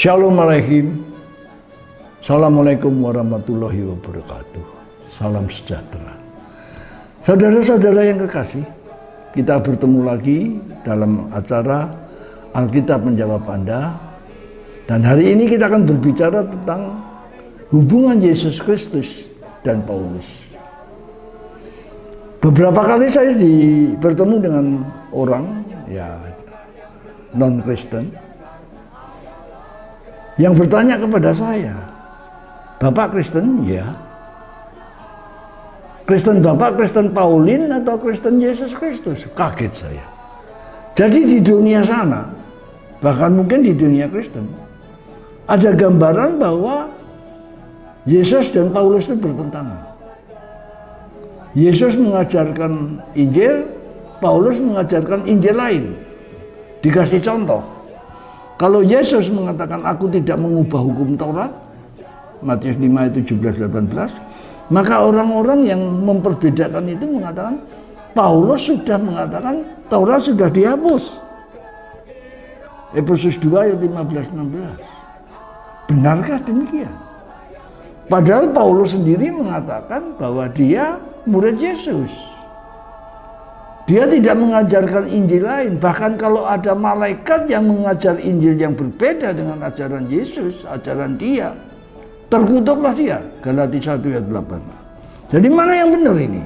Shalom alaikum. Assalamualaikum warahmatullahi wabarakatuh. Salam sejahtera. Saudara-saudara yang kekasih, kita bertemu lagi dalam acara Alkitab Menjawab Anda. Dan hari ini kita akan berbicara tentang hubungan Yesus Kristus dan Paulus. Beberapa kali saya bertemu dengan orang non-Kristen yang bertanya kepada saya, "Bapak Kristen?" "Ya." "Kristen Bapak Kristen Paulin atau Kristen Yesus Kristus?" Kaget saya. Jadi di dunia sana, bahkan mungkin di dunia Kristen, ada gambaran bahwa Yesus dan Paulus itu bertentangan. Yesus mengajarkan Injil, Paulus mengajarkan Injil lain. Dikasih contoh. Kalau Yesus mengatakan aku tidak mengubah hukum Taurat, Matius 5 ayat 17-18, maka orang-orang yang memperbedakan itu mengatakan Paulus sudah mengatakan Taurat sudah dihapus. Efesus 2 ayat 15-16. Benarkah demikian? Padahal Paulus sendiri mengatakan bahwa dia murid Yesus. Dia tidak mengajarkan Injil lain. Bahkan kalau ada malaikat yang mengajar Injil yang berbeda dengan ajaran Yesus, ajaran dia, terkutuklah dia. Galatia 1 ayat 8. Jadi mana yang benar ini?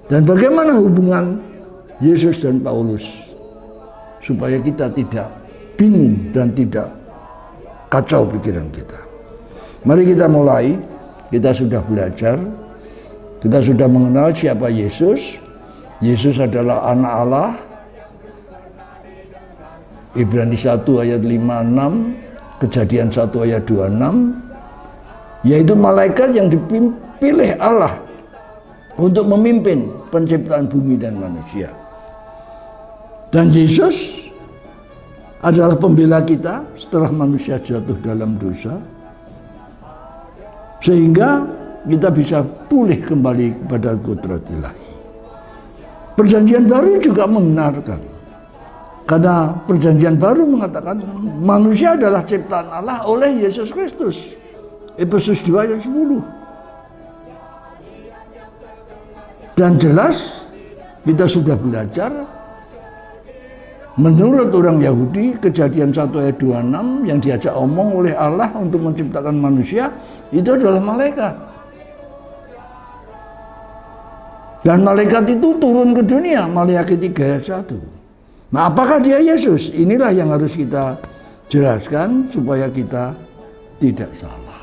Dan bagaimana hubungan Yesus dan Paulus? Supaya kita tidak bingung dan tidak kacau pikiran kita. Mari kita mulai. Kita sudah belajar. Kita sudah mengenal siapa Yesus. Yesus adalah anak Allah. Ibrani 1 ayat 5-6, Kejadian 1 ayat 26, yaitu malaikat yang dipilih Allah untuk memimpin penciptaan bumi dan manusia. Dan Yesus adalah pembela kita setelah manusia jatuh dalam dosa, sehingga kita bisa pulih kembali kepada kudrat ilahi. Perjanjian baru juga membenarkan, karena perjanjian baru mengatakan manusia adalah ciptaan Allah oleh Yesus Kristus. Efesus 2 ayat 10. Dan jelas kita sudah belajar menurut orang Yahudi, Kejadian 1 ayat 26 yang diajak omong oleh Allah untuk menciptakan manusia itu adalah malaikat. Dan malaikat itu turun ke dunia, Maliaki 3 ayat 1. Nah, apakah dia Yesus? Inilah yang harus kita jelaskan supaya kita tidak salah.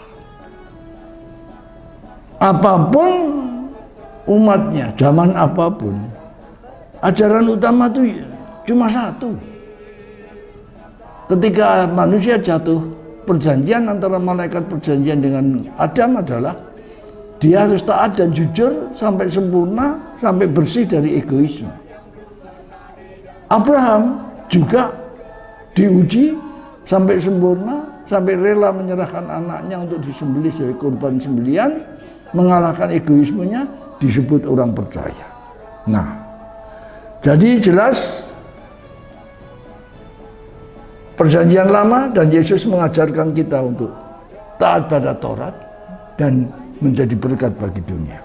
Apapun umatnya, zaman apapun, ajaran utama itu cuma satu. Ketika manusia jatuh, perjanjian antara malaikat perjanjian dengan Adam adalah dia harus taat dan jujur sampai sempurna, sampai bersih dari egoisme. Abraham juga diuji sampai sempurna, sampai rela menyerahkan anaknya untuk disembelih sebagai korban sembelihan, mengalahkan egoismenya, disebut orang percaya. Nah, jadi jelas Perjanjian Lama dan Yesus mengajarkan kita untuk taat pada Taurat dan menjadi berkat bagi dunia.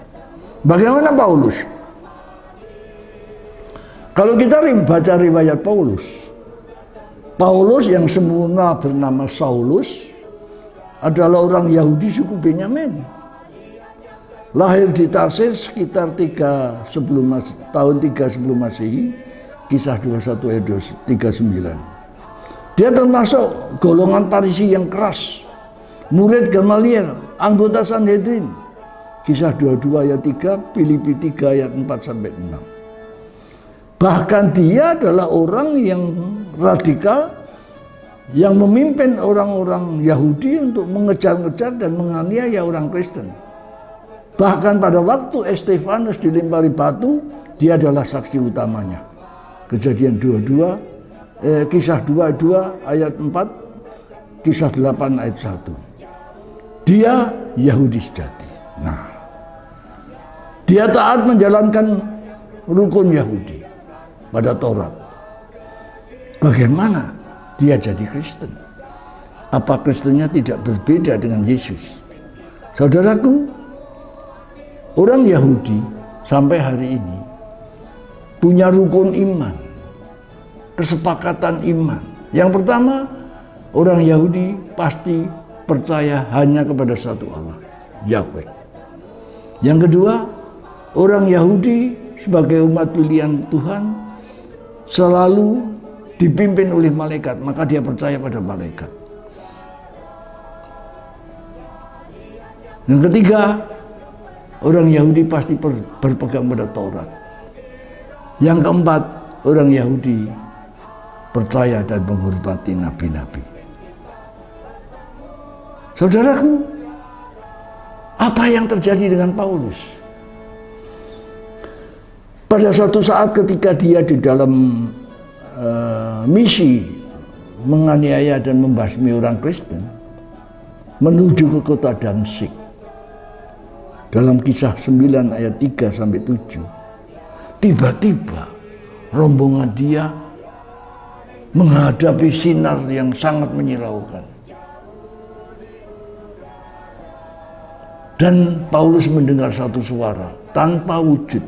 Bagaimana Paulus? Kalau kita baca riwayat Paulus, Paulus yang semula bernama Saulus adalah orang Yahudi suku Benyamin. Lahir di Tarsis sekitar tahun 3 sebelum Masehi, Kisah 21 ayat 39. Dia termasuk golongan Farisi yang keras, murid Gamaliel, anggota Sanhedrin. Kisah 22 ayat 3, Filipi 3 ayat 4-6. Bahkan dia adalah orang yang radikal yang memimpin orang-orang Yahudi untuk mengejar-ngejar dan menganiaya orang Kristen. Bahkan pada waktu Estefanus dilempari batu, dia adalah saksi utamanya. Kejadian 22, Kisah 22 ayat 4, Kisah 8 ayat 1. Dia Yahudi sejati. Nah, dia taat menjalankan rukun Yahudi pada Taurat. Bagaimana dia jadi Kristen? apa Kristennya tidak berbeda dengan Yesus? Saudaraku, orang Yahudi sampai hari ini punya rukun iman, kesepakatan iman. Yang pertama, orang Yahudi pasti percaya hanya kepada satu Allah, Yahweh. Yang kedua, orang Yahudi sebagai umat pilihan Tuhan selalu dipimpin oleh malaikat, maka dia percaya pada malaikat. Yang ketiga, orang Yahudi pasti berpegang pada Taurat. Yang keempat, orang Yahudi percaya dan menghormati nabi-nabi. Saudaraku, apa yang terjadi dengan Paulus? Pada suatu saat ketika dia di dalam misi menganiaya dan membasmi orang Kristen menuju ke kota Damsyik, dalam Kisah 9 ayat 3 sampai 7, tiba-tiba rombongan dia menghadapi sinar yang sangat menyilaukan. Dan Paulus mendengar satu suara tanpa wujud.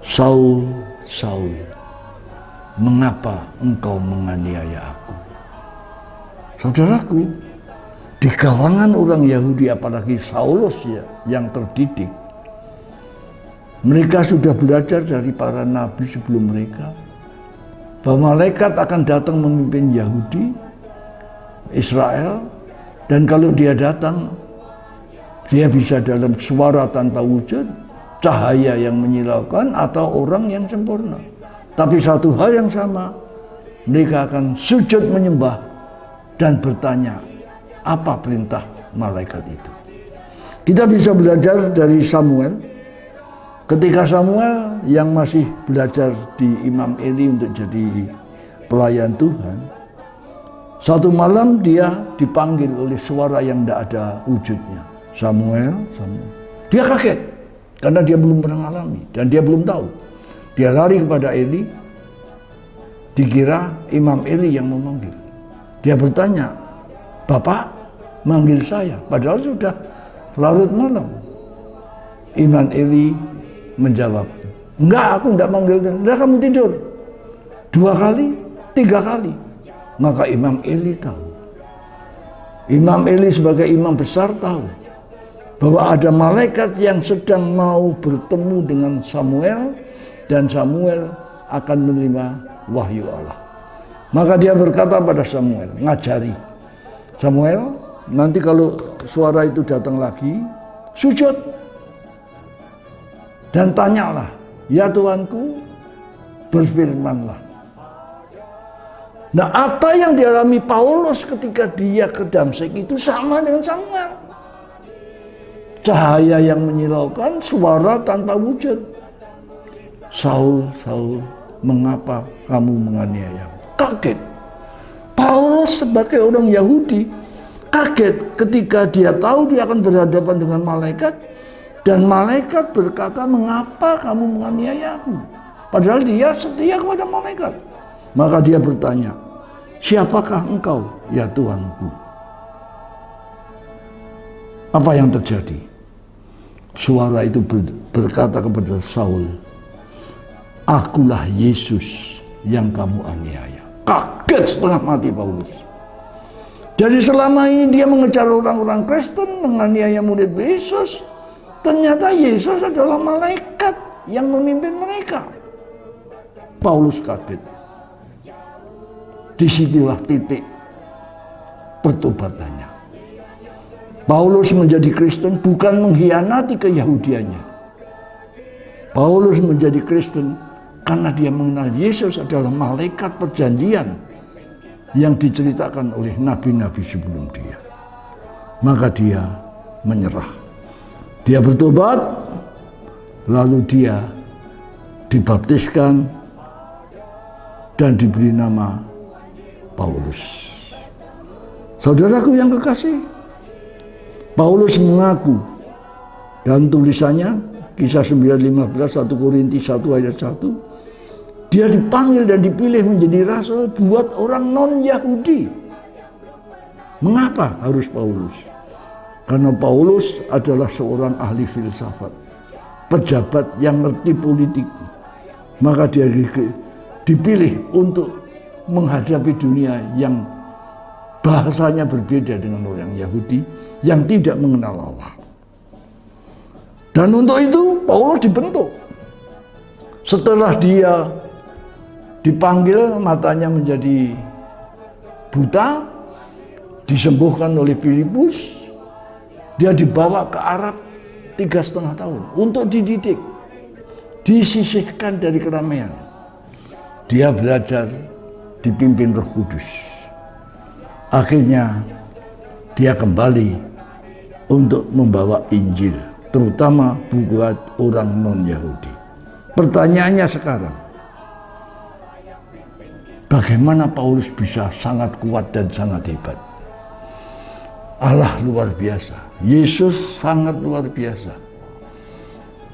Saul, Saul, mengapa engkau menganiaya aku? Saudaraku, di kalangan orang Yahudi, apalagi Saulus ya, yang terdidik, mereka sudah belajar dari para nabi sebelum mereka bahwa malaikat akan datang memimpin Yahudi, Israel, dan kalau dia datang, dia bisa dalam suara tanpa wujud, cahaya yang menyilaukan, atau orang yang sempurna. Tapi satu hal yang sama, mereka akan sujud menyembah dan bertanya, apa perintah malaikat itu? Kita bisa belajar dari Samuel. Ketika Samuel yang masih belajar di Imam Eli untuk jadi pelayan Tuhan, satu malam dia dipanggil oleh suara yang tidak ada wujudnya. Samuel, Samuel. Dia kaget karena dia belum pernah mengalami dan dia belum tahu. Dia lari kepada Eli, dikira Imam Eli yang memanggil. Dia bertanya, Bapak manggil saya, padahal sudah larut malam. Imam Eli menjawab, enggak, aku enggak manggil. Udah kamu tidur 2 kali, 3 kali. Maka Imam Eli tahu. Imam Eli sebagai imam besar tahu bahwa ada malaikat yang sedang mau bertemu dengan Samuel, dan Samuel akan menerima wahyu Allah. Maka dia berkata pada Samuel, ngajari Samuel, nanti kalau suara itu datang lagi, sujud dan tanyalah, ya Tuanku, berfirmanlah. Nah, apa yang dialami Paulus ketika dia ke Damsyik itu sama dengan Samuel. Cahaya yang menyilaukan, suara tanpa wujud. Saul, Saul, mengapa kamu menganiaya? Kaget. Paulus sebagai orang Yahudi kaget ketika dia tahu dia akan berhadapan dengan malaikat, dan malaikat berkata, mengapa kamu menganiaya aku? Padahal dia setia kepada malaikat. Maka dia bertanya, siapakah engkau, ya Tuanku? Apa yang terjadi? Suara itu berkata kepada Saul, akulah Yesus yang kamu aniaya. Kaget setengah mati Paulus. Jadi selama ini dia mengejar orang-orang Kristen, menganiaya murid Yesus. Ternyata Yesus adalah malaikat yang memimpin mereka. Paulus kaget. Disitulah titik pertobatannya. Paulus menjadi Kristen bukan mengkhianati keyahudiannya. Paulus menjadi Kristen karena dia mengenal Yesus adalah malaikat perjanjian yang diceritakan oleh nabi-nabi sebelum dia. Maka dia menyerah. Dia bertobat, lalu dia dibaptiskan dan diberi nama Paulus. Saudaraku yang kekasih, Paulus mengaku dalam tulisannya Kisah 9:15, 1 Korintus 1 ayat 1, dia dipanggil dan dipilih menjadi rasul buat orang non-Yahudi. Mengapa harus Paulus? Karena Paulus adalah seorang ahli filsafat, pejabat yang ngerti politik. Maka dia dipilih untuk menghadapi dunia yang bahasanya berbeda dengan orang Yahudi yang tidak mengenal Allah. Dan untuk itu Paulus dibentuk. Setelah dia dipanggil, matanya menjadi buta, disembuhkan oleh Filipus, dia dibawa ke Arab 3,5 tahun untuk dididik, disisihkan dari keramaian. Dia belajar dipimpin Roh Kudus. Akhirnya dia kembali untuk membawa Injil, terutama buat orang non-Yahudi. Pertanyaannya sekarang, bagaimana Paulus bisa sangat kuat dan sangat hebat? Allah luar biasa, Yesus sangat luar biasa.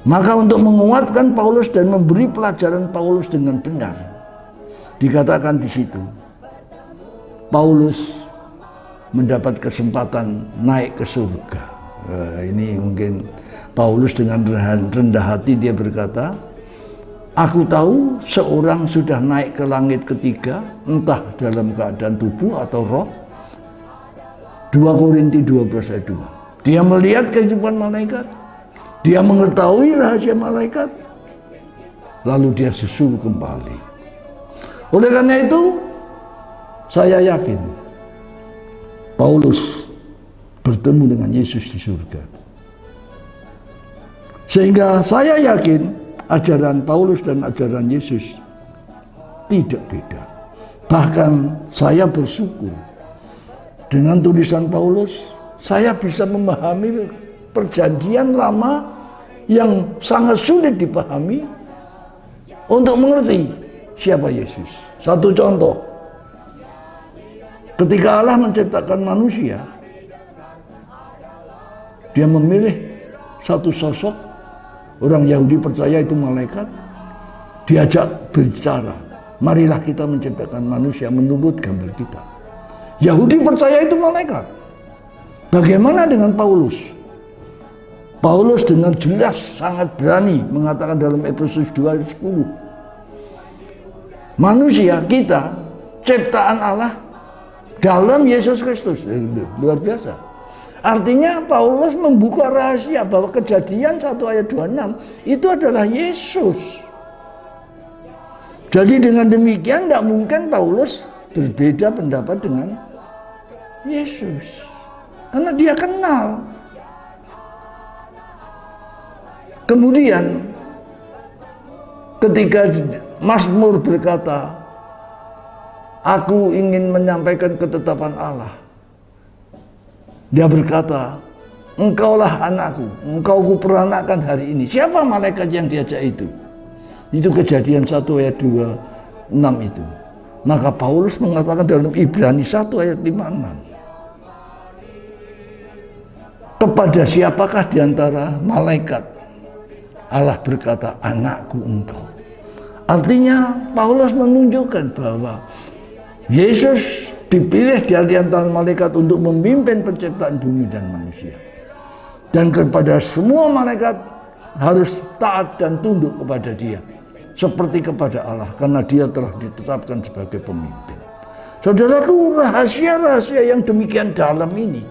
Maka untuk menguatkan Paulus dan memberi pelajaran Paulus dengan benar, dikatakan di situ, Paulus mendapat kesempatan naik ke surga. Ini mungkin Paulus dengan rendah hati dia berkata, aku tahu seorang sudah naik ke langit ketiga, entah dalam keadaan tubuh atau roh. 2 Korintus 12 ayat 2. Dia melihat kehidupan malaikat, dia mengetahui rahasia malaikat, lalu dia susul kembali. Oleh karena itu, saya yakin Paulus bertemu dengan Yesus di surga. Sehingga saya yakin ajaran Paulus dan ajaran Yesus tidak beda. Bahkan saya bersyukur dengan tulisan Paulus, saya bisa memahami perjanjian lama yang sangat sulit dipahami untuk mengerti siapa Yesus. Satu contoh, ketika Allah menciptakan manusia, dia memilih satu sosok, orang Yahudi percaya itu malaikat, diajak berbicara, marilah kita menciptakan manusia menurut gambar kita. Yahudi percaya itu malaikat. Bagaimana dengan Paulus? Paulus dengan jelas sangat berani mengatakan dalam Efesus 2 ayat 10, manusia kita ciptaan Allah dalam Yesus Kristus. Luar biasa. Artinya Paulus membuka rahasia bahwa Kejadian 1 ayat 26 itu adalah Yesus. Jadi dengan demikian tidak mungkin Paulus berbeda pendapat dengan Yesus, karena dia kenal. Kemudian ketika Mazmur berkata, aku ingin menyampaikan ketetapan Allah, dia berkata, engkaulah anakku, engkau kuperanakkan hari ini. Siapa malaikat yang diajak itu? Itu Kejadian 1 ayat 26 itu. Maka Paulus mengatakan dalam Ibrani 1 ayat 56, kepada siapakah di antara malaikat Allah berkata, anakku engkau. Artinya Paulus menunjukkan bahwa Yesus dipilih di antara malaikat untuk memimpin penciptaan bumi dan manusia. Dan kepada semua malaikat harus taat dan tunduk kepada dia, seperti kepada Allah, karena dia telah ditetapkan sebagai pemimpin. Saudaraku, rahasia-rahasia yang demikian dalam ini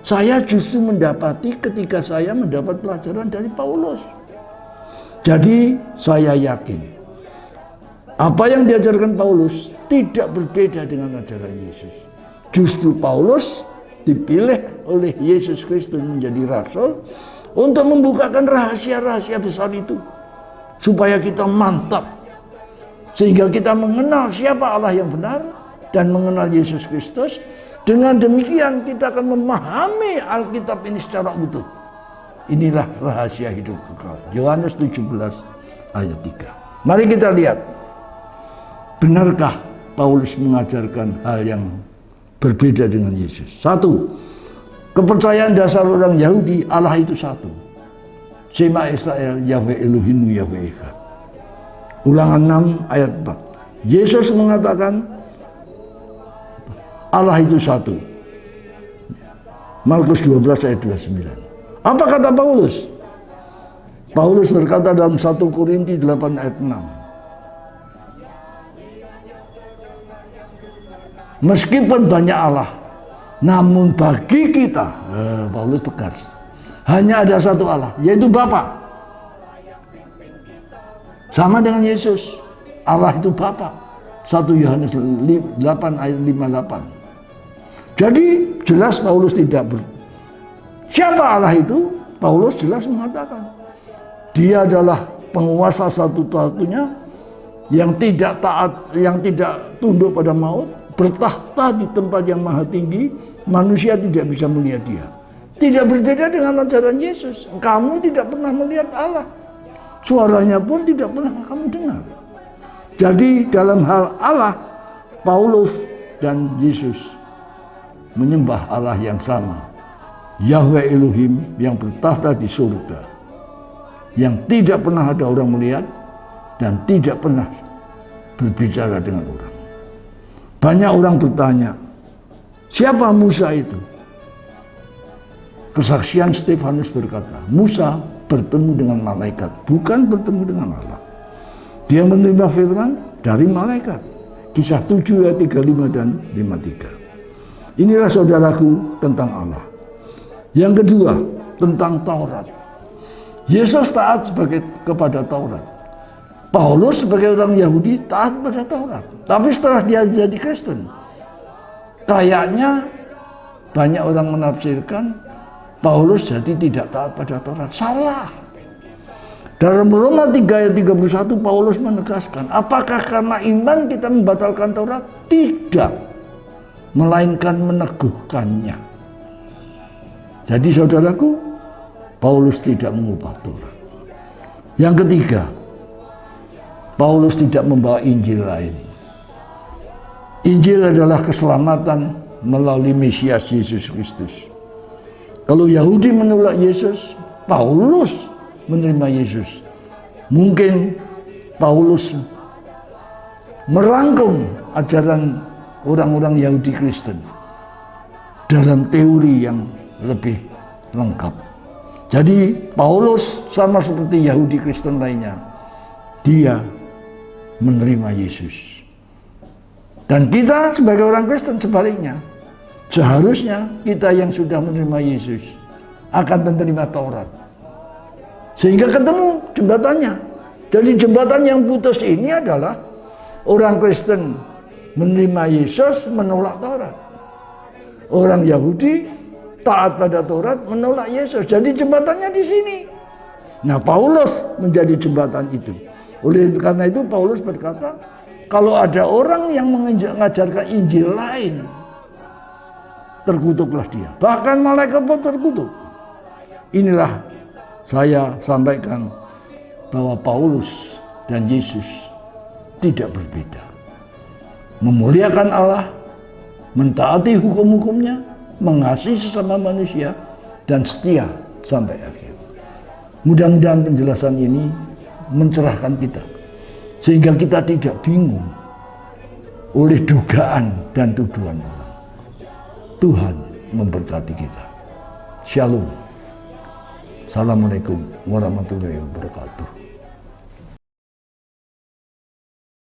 saya justru mendapati ketika saya mendapat pelajaran dari Paulus. Jadi saya yakin apa yang diajarkan Paulus tidak berbeda dengan ajaran Yesus. Justru Paulus dipilih oleh Yesus Kristus menjadi rasul untuk membukakan rahasia-rahasia besar itu, supaya kita mantap, sehingga kita mengenal siapa Allah yang benar dan mengenal Yesus Kristus. Dengan demikian kita akan memahami Alkitab ini secara utuh. Inilah rahasia hidup kekal. Yohanes 17 ayat 3. Mari kita lihat, benarkah Paulus mengajarkan hal yang berbeda dengan Yesus? 1. Kepercayaan dasar orang Yahudi, Allah itu satu. Shema Israel, Yahweh Elohimmu, Yahweh Echad. Ulangan 6 ayat 4. Yesus mengatakan Allah itu satu. Markus 12 ayat 29. Apa kata Paulus? Paulus berkata dalam 1 Korintus 8 ayat 6. Meskipun banyak Allah, namun bagi kita, Paulus tegas, hanya ada satu Allah, yaitu Bapa. Sama dengan Yesus, Allah itu Bapa. 1 Yohanes 8 ayat 58. Jadi jelas Paulus siapa Allah itu? Paulus jelas mengatakan dia adalah penguasa satu-satunya yang tidak taat, yang tidak tunduk pada maut, bertahta di tempat yang maha tinggi, manusia tidak bisa melihat dia. Tidak berbeda dengan ajaran Yesus. Kamu tidak pernah melihat Allah, suaranya pun tidak pernah kamu dengar. Jadi dalam hal Allah, Paulus dan Yesus menyembah Allah yang sama, Yahweh Elohim yang bertahta di surga, yang tidak pernah ada orang melihat dan tidak pernah berbicara dengan orang. Banyak orang bertanya, siapa Musa itu? Kesaksian Stefanus berkata, Musa bertemu dengan malaikat, bukan bertemu dengan Allah. Dia menerima firman dari malaikat. Kisah 7 ayat 35 dan 53. Inilah saudaraku tentang Allah. Yang kedua, tentang Taurat. Yesus taat kepada Taurat. Paulus sebagai orang Yahudi taat pada Taurat. Tapi setelah dia jadi Kristen, kayaknya banyak orang menafsirkan Paulus jadi tidak taat pada Taurat. Salah. Dalam Roma 3 ayat 31 Paulus menegaskan, apakah karena iman kita membatalkan Taurat? Tidak. Melainkan meneguhkannya. Jadi saudaraku, Paulus tidak mengubah Taurat. Yang ketiga, Paulus tidak membawa Injil lain. Injil adalah keselamatan melalui Mesias Yesus Kristus. Kalau Yahudi menolak Yesus, Paulus menerima Yesus. Mungkin Paulus merangkum ajaran orang-orang Yahudi Kristen dalam teori yang lebih lengkap. Jadi Paulus sama seperti Yahudi Kristen lainnya, dia menerima Yesus. Dan kita sebagai orang Kristen sebaliknya, seharusnya kita yang sudah menerima Yesus akan menerima Taurat. Sehingga ketemu jembatannya. Jadi jembatan yang putus ini adalah orang Kristen menerima Yesus, menolak Taurat. Orang Yahudi taat pada Taurat, menolak Yesus. Jadi jembatannya di sini. Nah, Paulus menjadi jembatan itu. Oleh karena itu Paulus berkata, kalau ada orang yang mengajarkan Injil lain, terkutuklah dia. Bahkan malaikat pun terkutuk. Inilah saya sampaikan bahwa Paulus dan Yesus tidak berbeda. Memuliakan Allah, mentaati hukum-hukumnya, mengasihi sesama manusia, dan setia sampai akhir. Mudah-mudahan penjelasan ini mencerahkan kita, sehingga kita tidak bingung oleh dugaan dan tuduhan orang. Tuhan memberkati kita. Shalom. Assalamualaikum warahmatullahi wabarakatuh.